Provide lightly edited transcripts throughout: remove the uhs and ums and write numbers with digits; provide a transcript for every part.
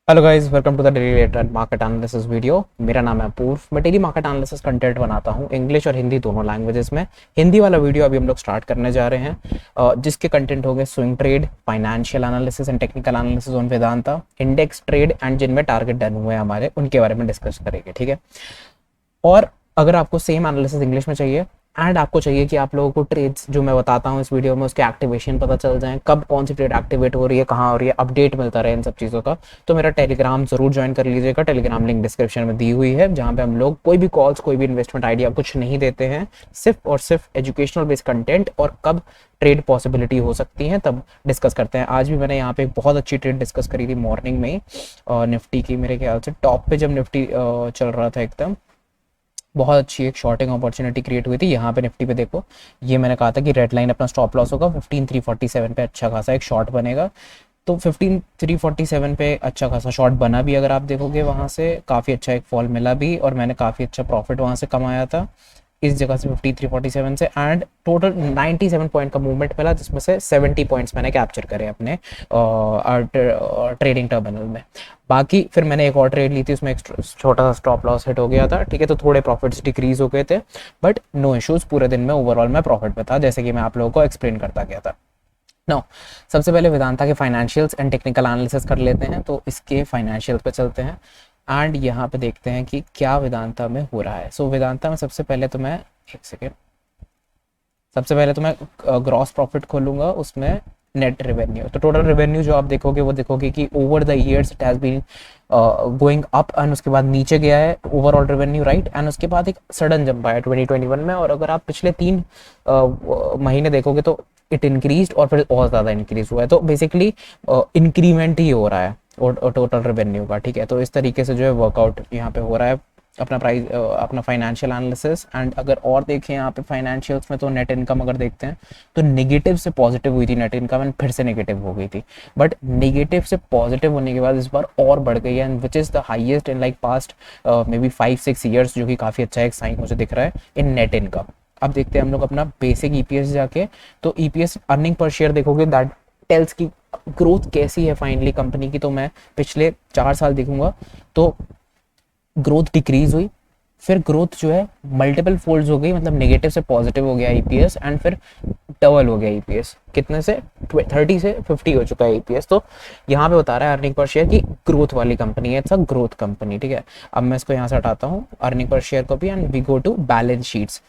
Hello guys, welcome to the daily rate market analysis video. मेरा नाम है अपूर्व। मैं डेली मार्केट एनालिसिस कंटेंट बनाता हूँ इंग्लिश और हिंदी दोनों लैंग्वेजेस में। हिंदी वाला वीडियो अभी हम लोग स्टार्ट करने जा रहे हैं, जिसके कंटेंट हो गए swing trade, financial analysis and technical analysis on Vedanta, index trade and जिनमें टारगेट डन हुए हैं हमारे, उनके बारे में डिस्कस करेंगे। ठीक है। और अगर आपको सेम एनालिसिस इंग्लिश में चाहिए एंड आपको चाहिए कि आप लोगों को ट्रेड्स जो मैं बताता हूँ इस वीडियो में उसके एक्टिवेशन पता चल जाए, कब कौन सी ट्रेड एक्टिवेट हो रही है, कहाँ हो रही है, अपडेट मिलता रहे इन सब चीज़ों का, तो मेरा टेलीग्राम जरूर ज्वाइन कर लीजिएगा। टेलीग्राम लिंक डिस्क्रिप्शन में दी हुई है, जहाँ पे हम लोग कोई भी कॉल्स, कोई भी इन्वेस्टमेंट आइडिया कुछ नहीं देते हैं, सिर्फ और सिर्फ एजुकेशनल बेस्ड कंटेंट और कब ट्रेड पॉसिबिलिटी हो सकती है तब डिस्कस करते हैं। आज भी मैंने यहाँ पे एक बहुत अच्छी ट्रेड डिस्कस करी थी मॉर्निंग में ही, निफ्टी की। मेरे ख्याल से टॉप पे जब निफ्टी चल रहा था एकदम, बहुत अच्छी एक शॉर्टिंग अपॉर्चुनिटी क्रिएट हुई थी। यहाँ पे निफ्टी पे देखो, ये मैंने कहा था कि रेड लाइन अपना स्टॉप लॉस होगा 15347 पे, अच्छा खासा एक शॉर्ट बनेगा। तो 15347 पे अच्छा खासा शॉर्ट बना भी, अगर आप देखोगे वहाँ से काफ़ी अच्छा एक फॉल मिला भी और मैंने काफ़ी अच्छा प्रॉफिट वहाँ से कमाया था इस जगह से 5347 से। एंड टोटल 97 पॉइंट का मूवमेंट मिला, जिसमें से 70 पॉइंट्स मैंने कैप्चर करे अपने ट्रेडिंग टर्मिनल में। बाकी फिर मैंने एक और ट्रेड ली थी, उसमें एक छोटा सा स्टॉप लॉस हिट हो गया था। ठीक है, तो थोड़े प्रॉफिट्स डिक्रीज हो गए थे, बट नो इश्यूज, पूरे दिन में ओवरऑल मैं प्रॉफिट में था, जैसे कि मैं आप लोगों को एक्सप्लेन करता गया था। नो, सबसे पहले वेदांता के फाइनेंशियल्स एंड टेक्निकल एनालिसिस कर लेते हैं, तो इसके फाइनेंशियल्स पे चलते हैं एंड यहाँ पे देखते हैं कि क्या वेदांता में हो रहा है। सो वेदांता में सबसे पहले तो मैं, एक सेकेंड, सबसे पहले तो मैं ग्रॉस प्रॉफिट खोलूंगा, उसमें नेट रेवेन्यू। तो टोटल रेवेन्यू जो आप देखोगे वो देखोगे कि over the years it has been going up and उसके बाद नीचे गया है ओवरऑल रेवेन्यू, राइट। एंड उसके बाद एक सडन जंप आया 2021 में, और अगर आप पिछले 3 महीने देखोगे तो इट इंक्रीज और फिर और ज़्यादा इंक्रीज हुआ है। तो बेसिकली इंक्रीमेंट ही हो रहा है और टोटल रेवेन्यू का। ठीक है, तो इस तरीके से जो है वर्कआउट यहाँ पे हो रहा है अपना प्राइस, अपना फाइनेंशियल एनालिसिस। एंड अगर और देखें यहाँ पे फाइनेंशियल्स में, तो नेट इनकम अगर देखते हैं तो नेगेटिव से पॉजिटिव हुई थी नेट इनकम एंड फिर से नेगेटिव हो गई थी, बट नेगेटिव से पॉजिटिव होने के बाद इस बार और बढ़ गई है, and which is the highest in like past may be 5-6 years, जो कि काफ़ी अच्छा एक साइन मुझे दिख रहा है इन नेट इनकम। अब देखते हैं हम लोग अपना बेसिक ईपीएस जाके, तो ईपीएस अर्निंग पर शेयर देखोगे दैट टेल्स की ग्रोथ कैसी है फाइनली कंपनी की। तो मैं पिछले 4 साल देखूंगा तो ग्रोथ डिक्रीज हुई, फिर ग्रोथ जो है मल्टीपल फोल्ड्स हो गई, मतलब नेगेटिव से पॉजिटिव हो गया ईपीएस, एंड फिर डबल हो गया ईपीएस, कितने से 30 से 50 हो चुका है ईपीएस। तो यहाँ पे बता रहा है अर्निंग पर शेयर की ग्रोथ वाली कंपनी है, इट्स अ ग्रोथ कंपनी। ठीक है, अब मैं इसको यहाँ से हटाता हूँ अर्निंग पर शेयर को भी, and we go to balance sheets.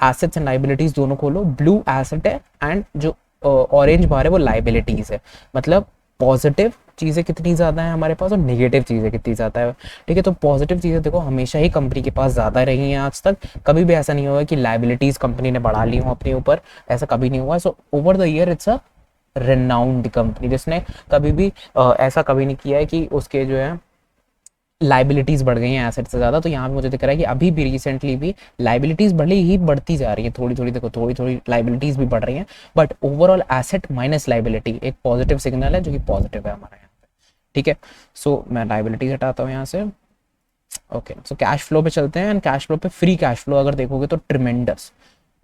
Assets and liabilities दोनों खोलो, ब्लू एसेट है एंड जो ऑरेंज बार है वो लाइबिलिटीज है, मतलब पॉजिटिव चीज़ें कितनी ज़्यादा है हमारे पास और नेगेटिव चीज़ें कितनी ज़्यादा है। ठीक है, तो पॉजिटिव चीज़ें देखो हमेशा ही कंपनी के पास ज़्यादा रही हैं आज तक, कभी भी ऐसा नहीं हुआ कि लाइबिलिटीज़ कंपनी ने बढ़ा ली हो अपने ऊपर, ऐसा कभी नहीं हुआ। So over the year it's a renowned company, जिसने कभी भी ऐसा कभी नहीं किया है कि उसके जो है लाइबिलिटीज बढ़ गई हैं एसेट से ज़्यादा। तो यहाँ पे मुझे दिख रहा है कि अभी भी रिसेंटली भी लाइबिलिटीज बढ़ी ही बढ़ती जा रही है, थोड़ी थोड़ी देखो, थोड़ी थोड़ी लाइबिलिटीज भी बढ़ रही हैं, but overall asset minus liability एक पॉजिटिव सिग्नल है, जो कि पॉजिटिव है हमारे यहाँ पे। ठीक है, सो मैं लाइबिलिटीज हटाता हूँ यहाँ से। ओके, सो कैश फ्लो पे चलते हैं, एंड कैश फ्लो पे फ्री कैश फ्लो अगर देखोगे तो ट्रिमेंडस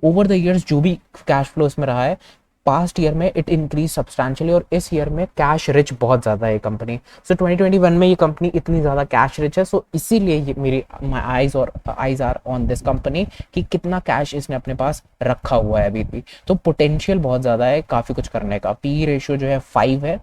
ओवर द ईयर्स जो भी कैश फ्लो इसमें रहा है, पास्ट ईयर में इट इंक्रीज सब्सटैंशियली, और इस ईयर में कैश रिच बहुत ज़्यादा है कंपनी। सो 2021 में ये कंपनी इतनी ज़्यादा कैश रिच है, सो इसीलिए ये मेरी my eyes are on this company कि कितना कैश इसने अपने पास रखा हुआ है अभी भी। तो पोटेंशियल बहुत ज़्यादा है काफ़ी कुछ करने का। पी रेशियो जो है 5 है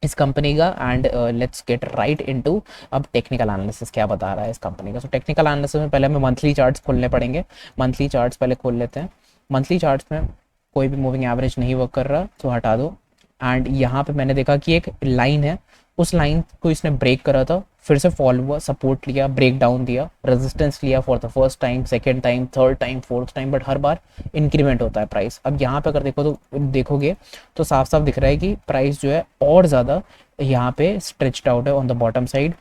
इस कंपनी का। And let's get right into अब टेक्निकल एनालिसिस क्या बता रहा है इस कंपनी का। सो टेक्निकल एनालिसिस में पहले हमें मंथली चार्ट्स खोलने पड़ेंगे। मंथली चार्ट्स पहले खोल लेते हैं। मंथली चार्ट्स में कोई भी मूविंग एवरेज नहीं वर्क कर रहा, तो हटा दो। एंड यहाँ पे मैंने देखा कि एक लाइन है, उस लाइन को इसने ब्रेक करा था, फिर से फॉल हुआ, सपोर्ट लिया, ब्रेक डाउन दिया, रेजिस्टेंस लिया for the first time, second time, third time, fourth time, but her bar increment होता है प्राइस। अब यहाँ पे अगर देखोगे तो साफ साफ दिख रहा है कि प्राइस जो है और ज़्यादा यहाँ पे स्ट्रेच्ड आउट है ऑन द बॉटम साइड,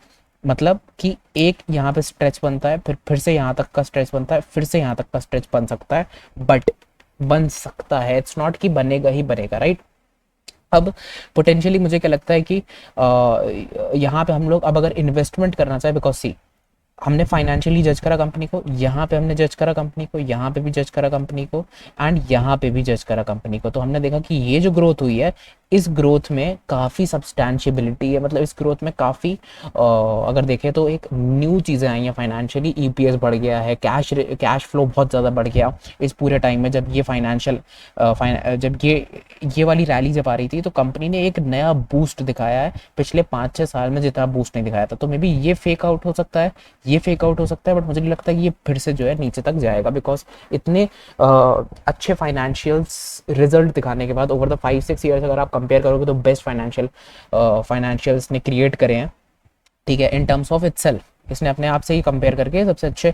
मतलब कि एक यहाँ पे स्ट्रेच बनता है, फिर से यहाँ तक का स्ट्रेच बनता है, फिर से यहाँ तक का स्ट्रेच बन सकता है, बट बन सकता है, इट्स नॉट कि बनेगा ही बनेगा, राइट। अब पोटेंशियली मुझे क्या लगता है कि यहाँ पे हम लोग अब अगर इन्वेस्टमेंट करना चाहे, बिकॉज सी हमने फाइनेंशियली जज करा कंपनी को, यहाँ पे हमने जज करा कंपनी को, यहाँ पे भी जज करा कंपनी को, एंड यहाँ पे भी जज करा कंपनी को। तो हमने देखा कि ये जो ग्रोथ हुई है, इस ग्रोथ में काफ़ी सब्सटैंशियबिलिटी है, मतलब इस ग्रोथ में काफ़ी अगर देखें तो एक न्यू चीज़ें आई हैं फाइनेंशियली। ईपीएस बढ़ गया है, कैश फ्लो बहुत ज़्यादा बढ़ गया इस पूरे टाइम में। जब ये जब ये वाली रैली जब आ रही थी, तो कंपनी ने एक नया बूस्ट दिखाया है पिछले 5-6 साल में जितना बूस्ट नहीं दिखाया था। तो मे बी ये फेक आउट हो सकता है, ये फेक आउट हो सकता है, बट मुझे नहीं लगता कि ये फिर से जो है नीचे तक जाएगा, बिकॉज इतने अच्छे फाइनेंशियल्स रिजल्ट दिखाने के बाद ओवर द 5-6 ईयर्स अगर आप कंपेयर करोगे तो बेस्ट फाइनेंशियल्स ने क्रिएट करे हैं, ठीक है, इन टर्म्स ऑफ इटसेल्फ। इसने अपने आप से ही कंपेयर करके सबसे अच्छे,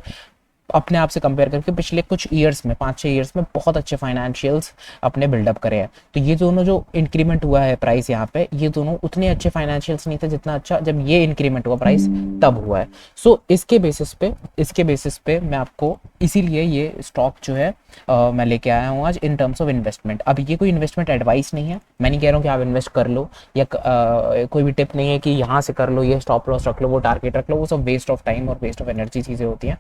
अपने आप से कंपेयर करके पिछले कुछ ईयर्स में 5-6 ईयर्स में बहुत अच्छे फाइनेंशियल्स अपने बिल्डअप करे हैं। तो ये दोनों जो इंक्रीमेंट हुआ है प्राइस यहाँ पे, ये दोनों उतने अच्छे फाइनेंशियल्स नहीं थे जितना अच्छा जब ये इंक्रीमेंट हुआ प्राइस तब हुआ है। सो इसके बेसिस पे मैं आपको इसीलिए ये स्टॉक जो है मैं लेके आया हूँ आज इन टर्म्स ऑफ इन्वेस्टमेंट। अब ये कोई इन्वेस्टमेंट एडवाइस नहीं है, मैं नहीं कह रहा हूँ कि आप इन्वेस्ट कर लो, या कोई भी टिप नहीं है कि यहाँ से कर लो, ये स्टॉप लॉस रख लो, वो टारगेट रख लो, वो सब वेस्ट ऑफ टाइम और वेस्ट ऑफ एनर्जी चीज़ें होती हैं।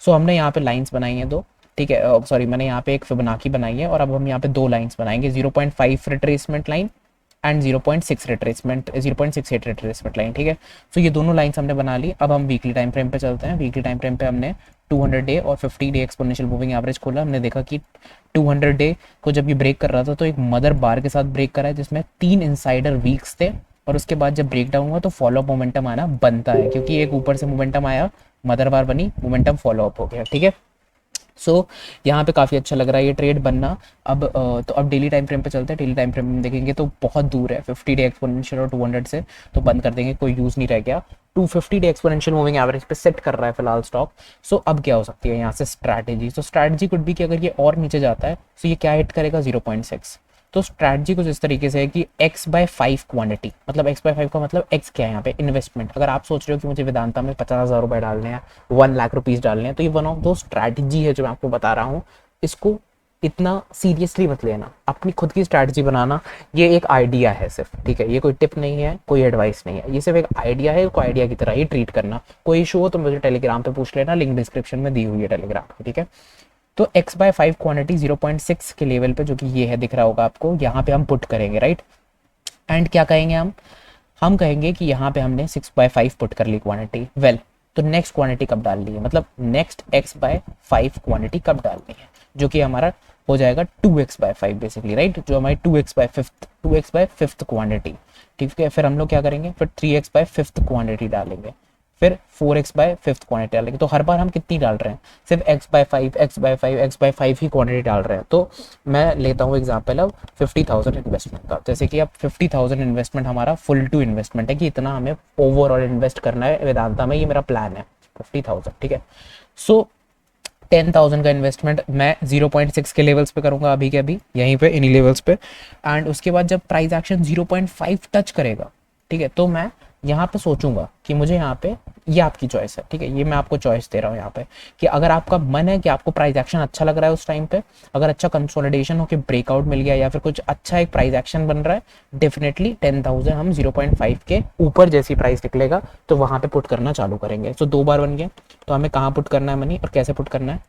सो हमने यहाँ पे लाइंस बनाई हैं दो, ठीक है, सॉरी मैंने यहाँ पे एक फिबोनाची बनाई है, और अब हम यहाँ पे दो लाइंस बनाएंगे, 0.5 retracement line and 0.6 retracement 0.68 retracement line, ठीक है। सो ये दोनों लाइंस हमने बना ली। अब हम वीकली टाइम फ्रेम पे चलते हैं। वीकली टाइम फ्रेम पे हमने 200 डे और 50 डे एक्सपोनेंशियल मूविंग एवरेज खोला। हमने देखा कि 200 डे को जब ये ब्रेक कर रहा था तो एक मदर बार के साथ ब्रेक करा है जिसमें 3 इनसाइडर वीक्स थे, और उसके बाद जब ब्रेक डाउन हुआ तो फॉलो अप मोमेंटम आना बनता है, क्योंकि एक ऊपर से मोमेंटम आया, मदर बार बनी, मोमेंटम फॉलो अप हो गया, ठीक है। सो यहाँ पे काफ़ी अच्छा लग रहा है ये ट्रेड बनना। तो अब डेली टाइम फ्रेम पे चलते हैं। डेली टाइम फ्रेम में देखेंगे तो बहुत दूर है 50 डे एक्सपोनेंशियल और 200 से, तो बंद कर देंगे, कोई यूज़ नहीं रह गया। 250 डे एक्सपोनेंशियल मूविंग एवरेज पे सेट कर रहा है फिलहाल स्टॉक। सो अब क्या हो सकती है यहाँ से स्ट्रैटेजी? तो स्ट्रैटेजी कुड भी कि अगर ये और नीचे जाता है तो ये क्या हिट करेगा, 0.6। तो स्ट्रैटेजी कुछ इस तरीके से है कि x/5 क्वांटिटी, मतलब x/5 का मतलब x क्या है यहाँ पे, इन्वेस्टमेंट। अगर आप सोच रहे हो कि मुझे वेदांता में 50,000 रुपए डालने हैं, 1 लाख रुपीज़ डालने हैं, तो ये वन ऑफ दो स्ट्रैटेजी है जो मैं आपको बता रहा हूँ। इसको इतना सीरियसली मत लेना, अपनी खुद की स्ट्रैटेजी बनाना। ये एक आइडिया है सिर्फ, ठीक है, ये कोई टिप नहीं है, कोई एडवाइस नहीं है, ये सिर्फ एक आइडिया है, कोई आइडिया की तरह ही ट्रीट करना। कोई इशू हो तो मुझे टेलीग्राम पे पूछ लेना, लिंक डिस्क्रिप्शन में दी हुई है टेलीग्राम की, ठीक है। तो x/5 क्वांटिटी 0.6 के लेवल पे, जो कि ये है, दिख रहा होगा आपको, यहाँ पे हम पुट करेंगे, राइट। एंड क्या कहेंगे हम कहेंगे कि यहाँ पे हमने 6/5 पुट कर ली क्वांटिटी। वेल, तो नेक्स्ट क्वांटिटी कब डालनी है, मतलब नेक्स्ट x/5 क्वांटिटी कब डालनी है, जो कि हमारा हो जाएगा 2x/5 बेसिकली, राइट, जो हमारी 2x/5 क्वांटिटी, ठीक है। फिर हम लोग क्या करेंगे, फिर 3x/5 क्वांटिटी डालेंगे, फिर 4x/5 क्वांटिटी डालेंगे। तो हर बार हम कितनी डाल रहे हैं, सिर्फ x/5 ही क्वांटिटी डाल रहे हैं। तो मैं लेता हूँ एग्जांपल अब 50,000 इन्वेस्टमेंट का। जैसे कि अब 50,000 इन्वेस्टमेंट हमारा फुल टू इन्वेस्टमेंट है कि इतना हमें ओवरऑल इन्वेस्ट करना है वेदांता में, ये मेरा प्लान है 50,000, ठीक है। सो 10,000 का इन्वेस्टमेंट मैं 0.6 के लेवल्स पे करूंगा, अभी के अभी यहीं पे इन्हीं लेवल्स पे। एंड उसके बाद जब प्राइस एक्शन 0.5 टच करेगा, ठीक है, तो मैं यहाँ पे सोचूंगा कि मुझे यहाँ पे, ये आपकी चॉइस है, ठीक है, ये मैं आपको चॉइस दे रहा हूँ यहाँ पे, कि अगर आपका मन है कि आपको प्राइस एक्शन अच्छा लग रहा है उस टाइम पे, अगर अच्छा कंसोलिडेशन हो कि ब्रेकआउट मिल गया या फिर कुछ अच्छा एक प्राइस एक्शन बन रहा है, डेफिनेटली 10,000 हम 0.5 के ऊपर जैसी प्राइस निकलेगा तो वहाँ पे पुट करना चालू करेंगे। सो 2 बार बन गया, तो हमें कहाँ पुट करना है मनी और कैसे पुट करना है,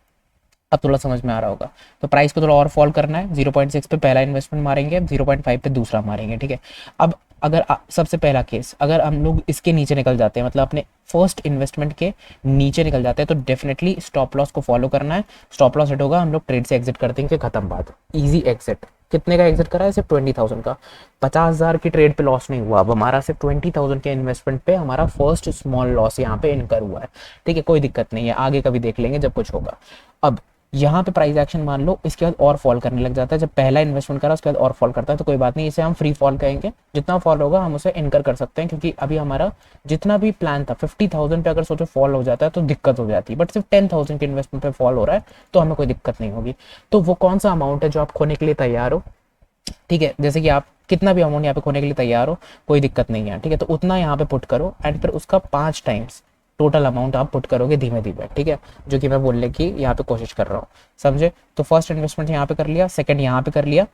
अब थोड़ा समझ में आ रहा होगा। तो प्राइस को थोड़ा और फॉल करना है, 0.6 पे पहला इन्वेस्टमेंट मारेंगे, 0.5 पे दूसरा मारेंगे, ठीक है। अब अगर सबसे पहला केस, अगर हम लोग इसके नीचे निकल जाते हैं, मतलब अपने फर्स्ट इन्वेस्टमेंट के नीचे निकल जाते हैं, तो डेफिनेटली स्टॉप लॉस को फॉलो करना है। स्टॉप लॉस हिट होगा, हम लोग ट्रेड से एग्जिट कर देंगे, खत्म बात, इजी एग्जिट। कितने का एग्जिट करा है, सिर्फ 20,000 का, 50,000 की ट्रेड पे लॉस नहीं हुआ। अब हमारा सिर्फ 20,000 के इन्वेस्टमेंट पे हमारा फर्स्ट स्मॉल लॉस यहाँ पे इनकर हुआ है, ठीक है, कोई दिक्कत नहीं है, आगे कभी देख लेंगे जब कुछ होगा। अब यहाँ पे प्राइस एक्शन मान लो इसके बाद और फॉल करने लग जाता है, जब पहला इन्वेस्टमेंट करा उसके बाद और फॉल करता है, तो कोई बात नहीं, इसे हम फ्री फॉल कहेंगे। जितना फॉल होगा हम उसे इनकर कर सकते हैं, क्योंकि अभी हमारा जितना भी प्लान था 50,000 पे अगर सोचो फॉल हो जाता है तो दिक्कत हो जाती है, बट सिर्फ 10,000 के इन्वेस्टमेंट पे फॉल हो रहा है तो हमें कोई दिक्कत नहीं होगी। तो वो कौन सा अमाउंट है जो आप खोने के लिए तैयार हो, ठीक है, जैसे कि आप कितना भी अमाउंट यहाँ पे खोने के लिए तैयार हो, कोई दिक्कत नहीं है, ठीक है, तो उतना यहाँ पे पुट करो एंड फिर उसका 5 टाइम्स टोटल अमाउंट आप पुट करोगे धीमे धीमे, ठीक है, जो कि मैं बोलने की यहाँ पे कोशिश कर रहा हूँ, समझे। तो फर्स्ट इन्वेस्टमेंट यहाँ पे कर लिया, सेकंड यहाँ पे कर लिया।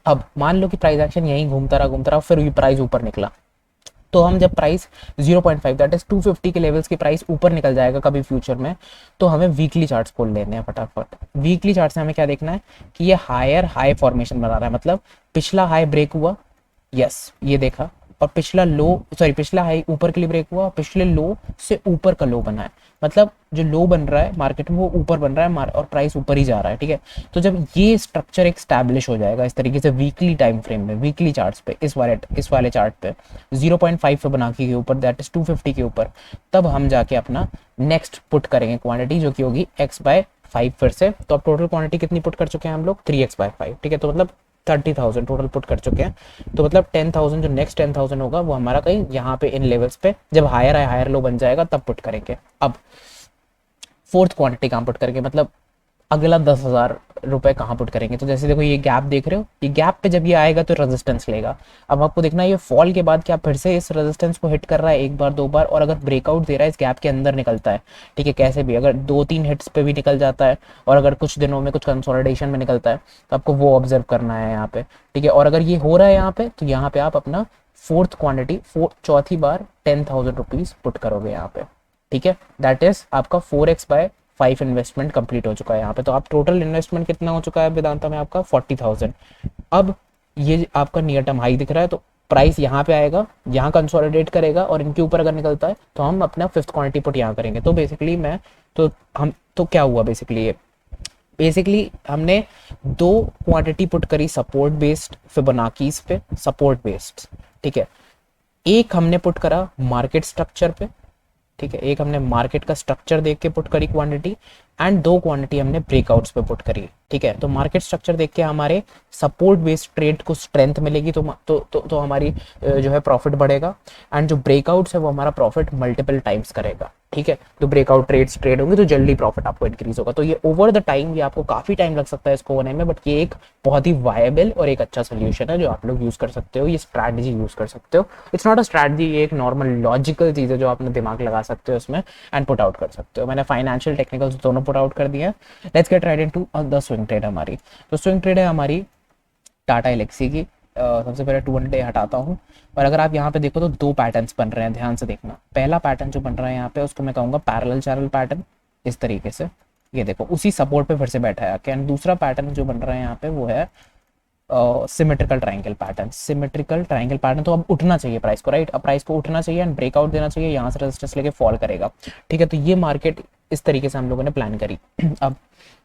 अब मान लो कि प्राइस एक्शन यहीं घूमता रहा, फिर ये प्राइस ऊपर निकला, तो हम जब प्राइस 0.5 दैट इज 250 के लेवल्स की प्राइस ऊपर निकल जाएगा कभी फ्यूचर में, तो हमें वीकली चार्ट्स खोल लेने हैं फटाफट। वीकली चार्ट से हमें क्या देखना है कि ये हायर हाई फॉर्मेशन बना रहा है, मतलब पिछला हाई ब्रेक हुआ, यस ये देखा, और पिछला लो सॉरी पिछला हाई ऊपर के लिए ब्रेक हुआ, पिछले लो से ऊपर का लो बना है, मतलब जो लो बन रहा है मार्केट में वो ऊपर बन रहा है और प्राइस ऊपर ही जा रहा है, ठीक है। तो जब ये स्ट्रक्चर एक स्टैब्लिश हो जाएगा इस तरीके से वीकली टाइम फ्रेम में, वीकली चार्ट्स पे, इस वाले चार्ट पे 0.5 पे बना के ऊपर दैट इज 250 के ऊपर, तब हम जाके अपना नेक्स्ट पुट करेंगे क्वांटिटी जो कि होगी x/5 फिर से। तो अब टोटल क्वांटिटी कितनी पुट कर चुके हैं हम लोग, 3x/5, ठीक है। तो मतलब 30,000 टोटल पुट कर चुके हैं। तो मतलब 10,000 जो नेक्स्ट 10,000 होगा वो हमारा कहीं यहाँ पे इन लेवल्स पे जब हायर लो बन जाएगा तब पुट करेंगे। अब फोर्थ क्वांटिटी कहाँ पुट करेंगे, मतलब अगला 10,000 रुपए कहाँ पुट करेंगे। तो जैसे देखो ये गैप देख रहे हो, ये गैप पे जब ये आएगा तो रेजिस्टेंस लेगा। अब आपको देखना है ये फॉल के बाद क्या फिर से इस रेजिस्टेंस को हिट कर रहा है एक बार दो बार, और अगर ब्रेकआउट दे रहा है इस गैप के अंदर निकलता है, ठीक है, कैसे भी अगर 2-3 हिट्स पे भी निकल जाता है और अगर कुछ दिनों में कुछ कंसोलिडेशन में निकलता है तो आपको वो ऑब्जर्व करना है यहाँ पे, ठीक है। और अगर ये हो रहा है यहाँ पे तो यहाँ पे आप अपना फोर्थ क्वांटिटी चौथी बार 10,000 रुपीज पुट करोगे यहाँ पे, ठीक है। दैट इज आपका 4x/5 इन्वेस्टमेंट कंप्लीट हो चुका है यहाँ पे। तो आप टोटल इन्वेस्टमेंट कितना हो चुका है वेदांता में आपका 40,000। अब ये आपका नियर टर्म हाई दिख रहा है, तो प्राइस यहाँ पे आएगा, यहाँ कंसोलिडेट करेगा और इनके ऊपर अगर निकलता है तो हम अपना फिफ्थ क्वांटिटी पुट यहाँ करेंगे। तो बेसिकली क्या हुआ बेसिकली हमने 2 क्वांटिटी पुट करी सपोर्ट बेस्ड फिबोनाकीज पे, सपोर्ट बेस्ड, ठीक है। एक हमने पुट करा मार्केट स्ट्रक्चर पे, ठीक है, एक हमने मार्केट का स्ट्रक्चर देख के पुट करी क्वांटिटी, एंड 2 क्वांटिटी हमने ब्रेकआउट्स पे पुट करी, ठीक है। तो मार्केट स्ट्रक्चर देख के हमारे सपोर्ट बेस्ड ट्रेड को स्ट्रेंथ मिलेगी, तो हमारी जो है प्रॉफिट बढ़ेगा, एंड जो ब्रेकआउट्स है वो हमारा प्रॉफिट मल्टीपल टाइम्स करेगा, ठीक है। तो ब्रेकआउट ट्रेड होंगे तो जल्दी प्रॉफिट आपको इंक्रीज होगा। तो ये ओवर द टाइम, ये आपको काफी टाइम लग सकता है इसको होने में, बट ये एक बहुत ही वायबल और एक अच्छा सोल्यूशन है जो आप लोग यूज कर सकते हो, ये स्ट्रैटेजी यूज कर सकते हो। इट्स नॉट अ स्ट्रैटेजी, ये एक नॉर्मल लॉजिकल चीज है जो आप अपना दिमाग लगा सकते हो इसमें एंड पुट आउट कर सकते हो। मैंने फाइनेंशियल टेक्निकल दोनों पुट आउट कर दिया। Let's get right into the swing trade हमारी। तो स्विंग ट्रेड है हमारी टाटा एलेक्सी की। सबसे पहले 200 डे हटाता हूँ, और अगर आप यहाँ पे देखो तो 2 पैटर्न्स बन रहे हैं, ध्यान से देखना। पहला पैटर्न जो बन रहा है यहाँ पे उसको मैं कहूँगा पैरेलल चैनल पैटर्न, इस तरीके से ये देखो उसी सपोर्ट पे फिर से बैठा है। एंड दूसरा पैटर्न जो बन रहा है यहाँ पे वो है symmetrical triangle pattern. Symmetrical triangle pattern, तो अब उठना चाहिए प्राइस को, राइट। अब प्राइस को उठना चाहिए एंड ब्रेकआउट देना चाहिए, यहाँ से रेजिस्टेंस लेके फॉल करेगा, ठीक है। तो ये मार्केट इस तरीके से हम लोगों ने प्लान करी। अब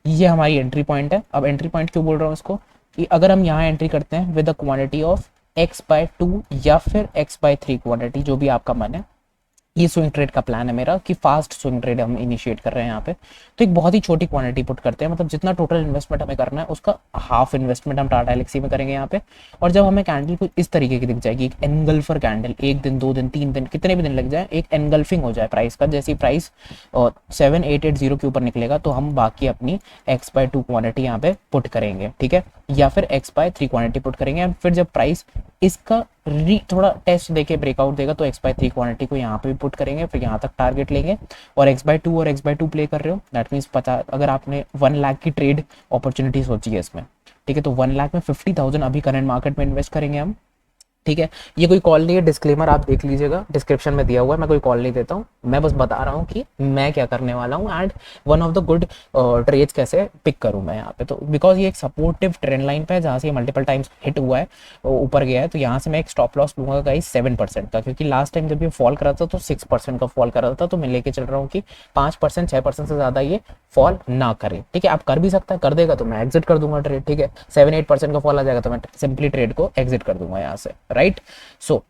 ये हमारी एंट्री पॉइंट है। अब एंट्री पॉइंट क्यों बोल रहा हूँ इसको, कि अगर हम यहाँ एंट्री करते हैं with the quantity of x/2 या फिर x/3 क्वांटिटी, जो भी आपका मन है, ये स्विंग ट्रेड का प्लान है मेरा कि फास्ट स्विंग ट्रेड हम इनिशिएट कर रहे हैं यहाँ पे। तो एक बहुत ही छोटी क्वांटिटी पुट करते हैं, मतलब जितना टोटल इन्वेस्टमेंट हमें करना है उसका हाफ इन्वेस्टमेंट हम टाटा एलेक्सी में करेंगे यहाँ पे। और जब हमें कैंडल कुछ इस तरीके की दिख जाएगी, एक एनगल्फर कैंडल, 1 दिन 2 दिन 3 दिन कितने भी दिन लग जाए, एक एनगल्फिंग हो जाए प्राइस का, जैसी प्राइस 7880 के ऊपर निकलेगा तो हम बाकी अपनी x/2 क्वांटिटी यहाँ पे पुट करेंगे, ठीक है, या फिर x/3 क्वांटिटी पुट करेंगे। एंड फिर जब प्राइस इसका थोड़ा टेस्ट देके ब्रेकआउट देगा तो x/3 क्वांटिटी को यहाँ पे भी पुट करेंगे, फिर यहाँ तक टारगेट लेंगे। और x/2 और x/2 प्ले कर रहे हो, दैट मीन्स 50, अगर आपने 1 लाख की ट्रेड अपॉर्चुनिटी सोची है इसमें, ठीक है, तो 1 लाख में 50,000 अभी करंट मार्केट में इन्वेस्ट करेंगे हम, ठीक है। ये कोई कॉल नहीं है, डिस्क्लेमर आप देख लीजिएगा, डिस्क्रिप्शन में दिया हुआ है, मैं कोई कॉल नहीं देता हूँ, मैं बस बता रहा हूँ कि मैं क्या करने वाला हूँ and one of the good trades कैसे पिक करूँ मैं यहाँ पे। तो बिकॉज ये एक सपोर्टिव ट्रेंड लाइन पे है जहाँ से ये मल्टीपल टाइम्स हिट हुआ है, ऊपर गया है, तो यहाँ से मैं एक स्टॉप लॉस लूंगा गाइस 7% का, क्योंकि लास्ट टाइम जब ये फॉल कर रहा था तो 6% का फॉल कर रहा था, तो मैं लेके चल रहा हूँ कि 5% 6% से ज्यादा ये फॉल ना करे, ठीक है। आप कर भी सकता है, कर देगा तो मैं एग्जिट कर दूंगा ट्रेड, ठीक है। 7-8% का फॉल आ जाएगा तो मैं सिंपली ट्रेड को एग्जिट कर दूंगा यहाँ से, राइट। सो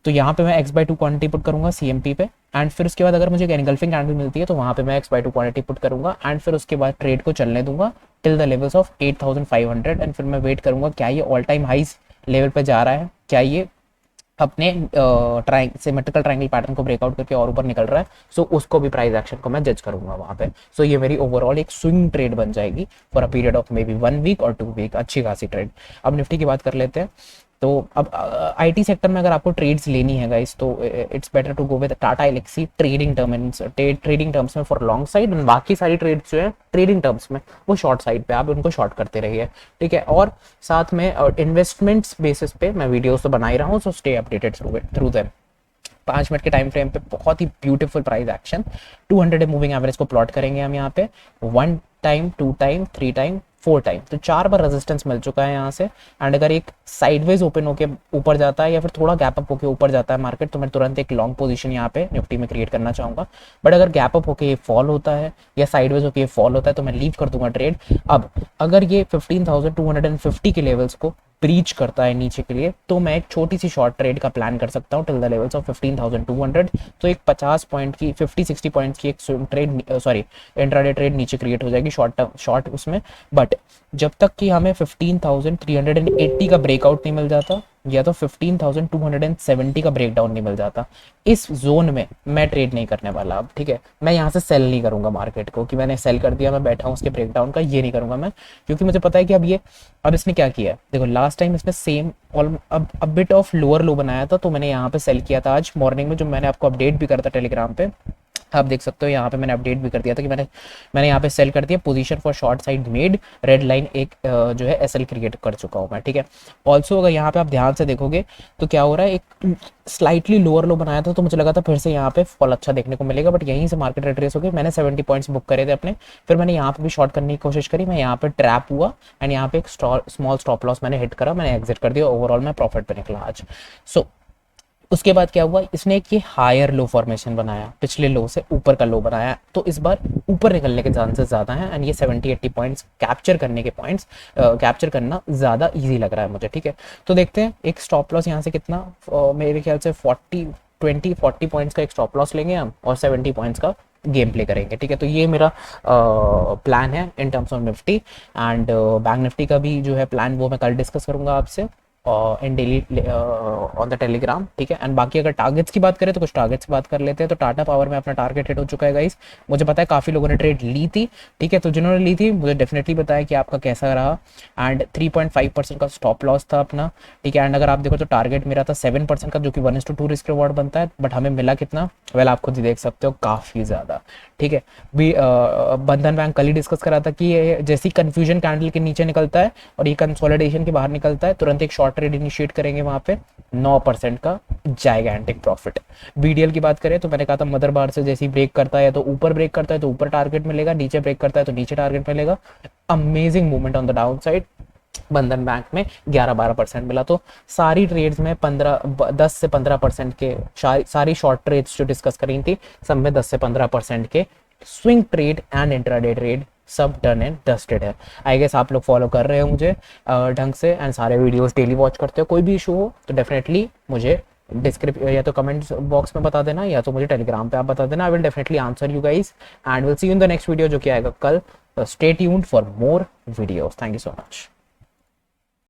तो यहाँ पे मैं x/2 क्वांटिटी पुट करूंगा CMP पे, एंड फिर उसके बाद अगर मुझे एनगल्फिंग कैंडल मिलती है तो वहां पे मैं x/2 क्वांटिटी पुट करूंगा, एंड फिर उसके बाद ट्रेड को चलने दूंगा till the levels of 8500, and फिर मैं वेट करूंगा क्या ये ऑल टाइम हाइज लेवल पे जा रहा है, क्या ये अपने सिमेट्रिकल ट्रायंगल पैटर्न को ब्रेकआउट करके और ऊपर निकल रहा है, सो उसको भी प्राइस एक्शन को मैं जज करूंगा वहां पे। सो ये मेरी ओवरऑल एक स्विंग ट्रेड बन जाएगी for a period of maybe 1 week और 2 वीक, अच्छी खासी ट्रेड। अब निफ्टी की बात कर लेते हैं। तो अब आईटी सेक्टर में अगर आपको ट्रेड्स लेनी है गाइस, तो it's better to go with Tata Elxsi trading trading terms में फॉर लॉन्ग साइड, एंड बाकी सारी ट्रेड्स जो है ट्रेडिंग टर्म्स में वो शॉर्ट साइड पे आप उनको शॉर्ट करते रहिए, ठीक है। और साथ में इन्वेस्टमेंट्स बेसिस पे मैं वीडियोस तो बना ही रहा हूँ, so stay updated through them. 5 minute के टाइम फ्रेम पे बहुत ही beautiful price action, 200 day moving average को प्लॉट करेंगे हम यहाँ पे 1 टाइम, 2 टाइम, 3 टाइम, 4 टाइम, तो 4 बार रेजिस्टेंस मिल चुका है यहाँ से। एंड अगर एक साइडवेज ओपन होके ऊपर जाता है या फिर थोड़ा गैप अप होके ऊपर जाता है मार्केट, तो मैं तुरंत एक लॉन्ग पोजीशन यहाँ पे निफ्टी में क्रिएट करना चाहूंगा। बट अगर गैप अप होके ये फॉल होता है या साइडवेज होके ये फॉल होता है तो मैं लीव कर दूंगा ट्रेड। अब अगर ये 15,250 के लेवल्स को ब्रीच करता है नीचे के लिए, तो मैं एक छोटी सी शॉर्ट ट्रेड का प्लान कर सकता हूँ टिल द लेवल्स ऑफ 15,200। तो एक 50 पॉइंट की 50-60 पॉइंट्स की एक swing trade, sorry intraday trade नीचे क्रिएट हो जाएगी शॉर्ट उसमें। बट जब तक कि हमें 15,380 का ब्रेकआउट नहीं मिल जाता या तो 15,270 का ब्रेकडाउन नहीं मिल जाता, इस जोन में मैं ट्रेड नहीं करने वाला अब, ठीक है। मैं यहाँ से सेल नहीं करूंगा मार्केट को कि मैंने सेल कर दिया, मैं बैठा हूँ उसके ब्रेकडाउन का, ये नहीं करूंगा मैं, क्योंकि मुझे पता है कि अब इसने क्या किया है। देखो लास्ट टाइम इसने सेम अब बिट ऑफ लोअर लो बनाया था, तो मैंने यहाँ पे सेल किया था आज मॉर्निंग में, जो मैंने आपको अपडेट भी करा था टेलीग्राम पे। आप देख सकते हो यहाँ पे मैंने अपडेट भी कर दिया था कि मैंने यहाँ पे सेल कर दिया, position for short side made, red line एक जो है एसएल क्रिएट कर चुका हूँ मैं, ठीक है। ऑल्सो अगर यहाँ पे आप ध्यान से देखोगे तो क्या हो रहा है, एक स्लाइटली लोअर लो बनाया था, तो मुझे लगा था फिर से यहाँ पे फॉल अच्छा देखने को मिलेगा, बट यहीं से मार्केट रिट्रेस हो गई। मैंने 70 पॉइंट्स बुक करे थे अपने, फिर मैंने यहाँ पे भी शॉर्ट करने की कोशिश करी, मैं यहाँ पे ट्रैप हुआ एंड यहाँ पे एक स्मॉल स्टॉप लॉस मैंने हिट करा, मैंने एग्जिट कर दिया, ओवरऑल मैं प्रॉफिट पे निकला आज। सो उसके बाद क्या हुआ, इसने एक ये हायर लो फॉर्मेशन बनाया, पिछले लो से ऊपर का लो बनाया, तो इस बार ऊपर निकलने के चांसेस ज़्यादा हैं एंड ये 70-80 पॉइंट्स कैप्चर करने के पॉइंट्स कैप्चर करना ज़्यादा इजी लग रहा है मुझे, ठीक है। तो देखते हैं एक स्टॉप लॉस यहाँ से कितना, मेरे ख्याल से 40 पॉइंट्स का एक स्टॉप लॉस लेंगे हम और 70 पॉइंट्स का गेम प्ले करेंगे, ठीक है। तो ये मेरा प्लान है in terms of Nifty and bank Nifty का भी जो है प्लान वो मैं कल डिस्कस करूंगा आपसे इन डेली ऑन द टेलीग्राम, ठीक है। एंड बाकी अगर टारगेट्स की बात करें तो कुछ टारगेट्स की बात कर लेते हैं। तो टाटा पावर में अपना टारगेट हिट हो चुका है गाइस, मुझे पता है काफ़ी लोगों ने ट्रेड ली थी, ठीक है। तो जिन्होंने ली थी मुझे डेफिनेटली बताया कि आपका कैसा रहा, एंड 3.5% का स्टॉप लॉस था अपना, ठीक है। एंड अगर आप देखो तो टारगेट मेरा था 7% का, जो कि 1:2 रिस्क रिवॉर्ड बनता है, बट हमें मिला कितना, वेल आप खुद ही देख सकते हो, काफ़ी ज़्यादा, ठीक है। बंधन बैंक कल ही डिस्कस करा था कि ये जैसी कंफ्यूजन कैंडल के नीचे निकलता है और ये कंसोलिडेशन के बाहर निकलता है, तुरंत एक शॉर्ट ट्रेड इनिशिएट करेंगे, वहां पे 9% का जाइगैंटिक प्रॉफिट। बीडीएल की बात करें तो मैंने कहा था मदर बार से जैसे ब्रेक करता है तो ऊपर ब्रेक करता है तो ऊपर टारगेट मिलेगा, नीचे ब्रेक करता है तो नीचे टारगेट मिलेगा। Amazing movement on the down side, बंधन बैंक में 11-12% मिला। तो सारी ट्रेड्स में 10 से 15% के, सारी शॉर्ट ट्रेड्स जो डिस्कस करी थी सब में 10 से 15% के swing trade and intraday trade सब डन एंड डस्टेड है। आई गेस आप लोग फॉलो कर रहे हो मुझे ढंग से एंड सारे वीडियोस डेली वॉच करते हो। कोई भी इशू हो तो डेफिनेटली मुझे या तो कमेंट बॉक्स में बता देना या तो मुझे टेलीग्राम पे आप बता देना। I will definitely answer you guys and will see you in the next video जो कि आएगा कल। Stay tuned for more videos. Thank you so much.